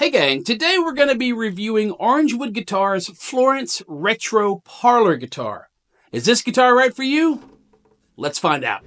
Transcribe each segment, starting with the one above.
Hey gang, today we're going to be reviewing Orangewood Guitar's Florence Retro Parlor guitar. Is this guitar right for you? Let's find out.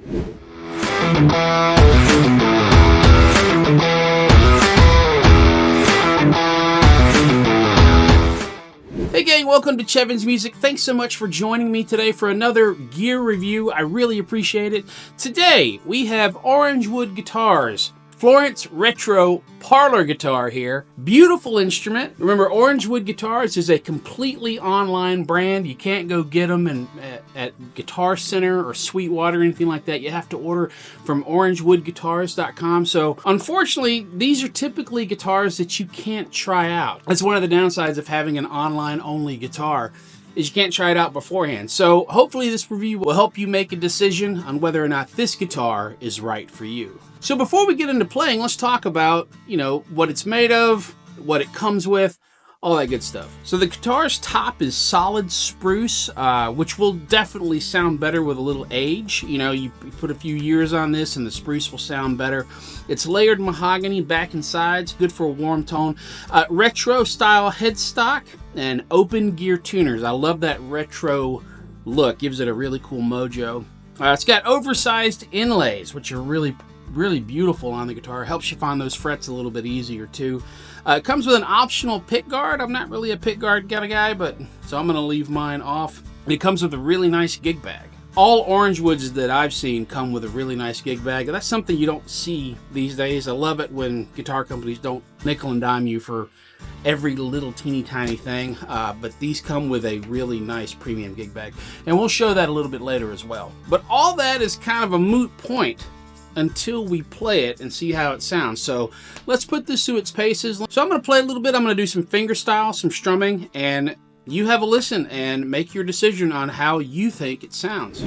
Hey gang, welcome to Chevin's Music. Thanks so much for joining me today for another gear review. I really appreciate it. Today we have Orangewood Guitars Florence Retro Parlor guitar here. Beautiful instrument. Remember, Orangewood Guitars is a completely online brand. You can't go get them at Guitar Center or Sweetwater or anything like that. You have to order from orangewoodguitars.com. So unfortunately, these are typically guitars that you can't try out. That's one of the downsides of having an online only guitar, is you can't try it out beforehand. So hopefully this review will help you make a decision on whether or not this guitar is right for you. So before we get into playing, let's talk about, what it's made of, what it comes with, all that good stuff. So the guitar's top is solid spruce, which will definitely sound better with a little age. You put a few years on this and the spruce will sound better. It's layered mahogany back and sides, good for a warm tone. Retro style headstock and open gear tuners. I love that retro look, gives it a really cool mojo. It's got oversized inlays, which are really beautiful on the guitar. Helps you find those frets a little bit easier too. It comes with an optional pick guard. I'm not really a pick guard kind of guy, so I'm going to leave mine off. And it comes with a really nice gig bag. All Orangewoods that I've seen come with a really nice gig bag. That's something you don't see these days. I love it when guitar companies don't nickel and dime you for every little teeny tiny thing, but these come with a really nice premium gig bag. And we'll show that a little bit later as well. But all that is kind of a moot point until we play it and see how it sounds. So let's put this through its paces. So I'm going to play a little bit. I'm going to do some fingerstyle, some strumming, and you have a listen and make your decision on how you think it sounds.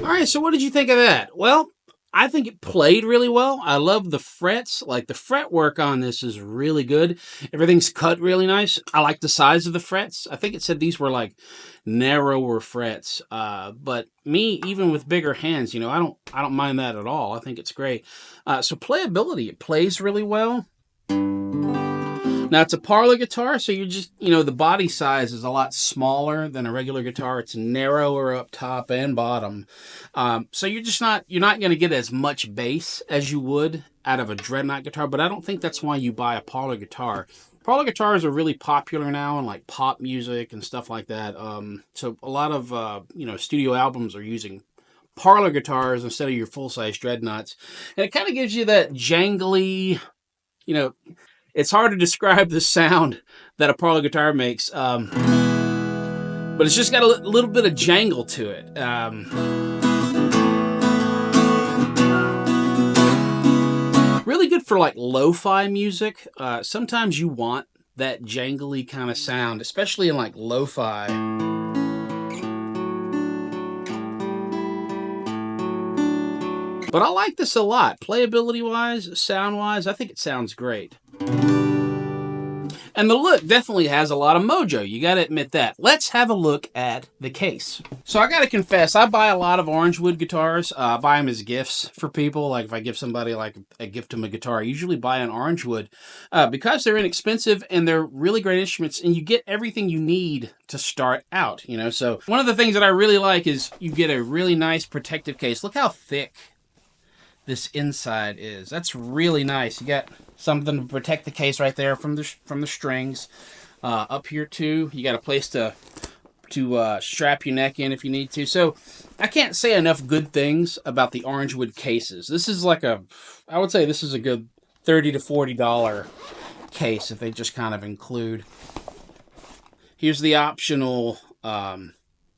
All right, so what did you think of that? Well, I think it played really well. I love the frets. Like, the fret work on this is really good. Everything's cut really nice. I like the size of the frets. I think it said these were like narrower frets. But me, even with bigger hands, you know, I don't mind that at all. I think it's great. So playability, it plays really well. Now, it's a Parlor guitar, so you're just, you know, the body size is a lot smaller than a regular guitar. It's narrower up top and bottom. So you're not going to get as much bass as you would out of a dreadnought guitar, but I don't think that's why you buy a Parlor guitar. Parlor guitars are really popular now in like pop music and stuff like that. So a lot of, you know, studio albums are using Parlor guitars instead of your full-size dreadnoughts. And it kind of gives you that jangly, you know, it's hard to describe the sound that a Parlor guitar makes, but it's just got a little bit of jangle to it. Really good for like lo-fi music. Sometimes you want that jangly kind of sound, especially in like lo-fi. But I like this a lot. Playability-wise, sound-wise, I think it sounds great. And the look definitely has a lot of mojo. You got to admit that. Let's have a look at the case. So I got to confess, I buy a lot of Orangewood guitars. I buy them as gifts for people. Like if I give somebody like a gift them a guitar, I usually buy an Orangewood because they're inexpensive and they're really great instruments, and you get everything you need to start out. You know, so one of the things that I really like is you get a really nice protective case. Look how thick this inside is. That's really nice. You got something to protect the case right there from the strings. Up here too, you got a place to strap your neck in if you need to. So I can't say enough good things about the Orangewood cases. This is like I would say this is a good $30 to $40 case if they just kind of include. Here's the optional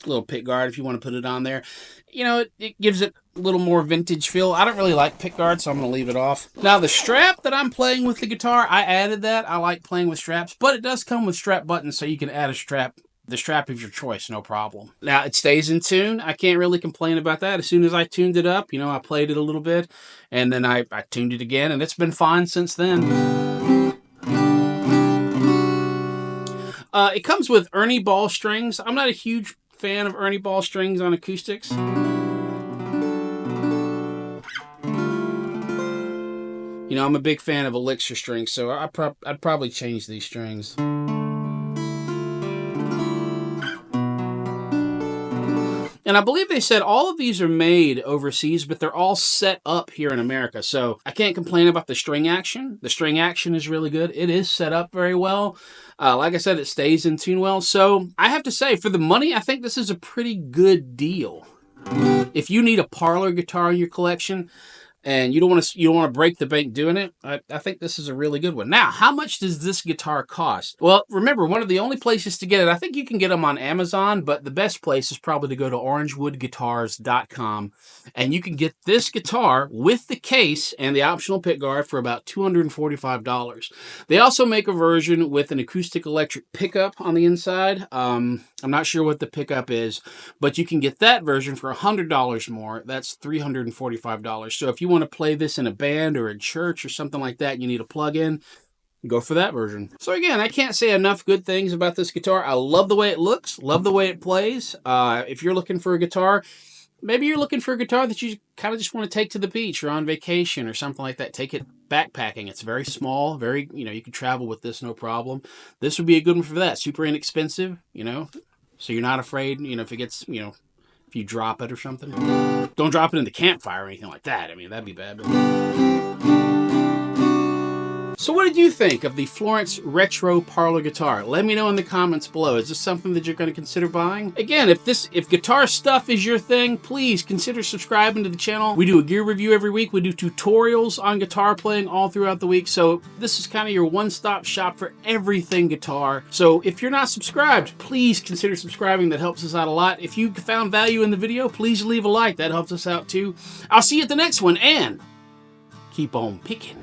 little pick guard if you want to put it on there. You know, it gives it a little more vintage feel. I don't really like pick guards, so I'm going to leave it off. Now, the strap that I'm playing with the guitar, I added that. I like playing with straps, but it does come with strap buttons, so you can add the strap of your choice, no problem. Now, it stays in tune. I can't really complain about that. As soon as I tuned it up, you know, I played it a little bit, and then I tuned it again, and it's been fine since then. It comes with Ernie Ball strings. I'm not a huge fan of Ernie Ball strings on acoustics. You know, I'm a big fan of Elixir strings, so I'd probably change these strings. And I believe they said all of these are made overseas, but they're all set up here in America. So I can't complain about the string action. The string action is really good. It is set up very well. Like I said, it stays in tune well. So I have to say, for the money, I think this is a pretty good deal. If you need a Parlor guitar in your collection, and you don't want to break the bank doing it, I think this is a really good one. Now, how much does this guitar cost? Well, remember, one of the only places to get it, I think you can get them on Amazon, but the best place is probably to go to orangewoodguitars.com, and you can get this guitar with the case and the optional pickguard for about $245. They also make a version with an acoustic electric pickup on the inside. I'm not sure what the pickup is, but you can get that version for $100 more. That's $345. So if you want to play this in a band or in church or something like that, you need a plug-in, go for that version. So again, I can't say enough good things about this guitar. I love the way it looks, love the way it plays. If you're looking for a guitar, maybe you're looking for a guitar that you kind of just want to take to the beach or on vacation or something like that. Take it backpacking. It's very small, very, you know, you can travel with this no problem. This would be a good one for that. Super inexpensive, you know, so you're not afraid, you know, if it gets, you know, if you drop it or something. Don't drop it in the campfire or anything like that. I mean, that'd be bad. So what did you think of the Florence Retro Parlor guitar? Let me know in the comments below. Is this something that you're going to consider buying? Again, if guitar stuff is your thing, please consider subscribing to the channel. We do a gear review every week. We do tutorials on guitar playing all throughout the week. So this is kind of your one-stop shop for everything guitar. So if you're not subscribed, please consider subscribing. That helps us out a lot. If you found value in the video, please leave a like. That helps us out too. I'll see you at the next one, and keep on picking.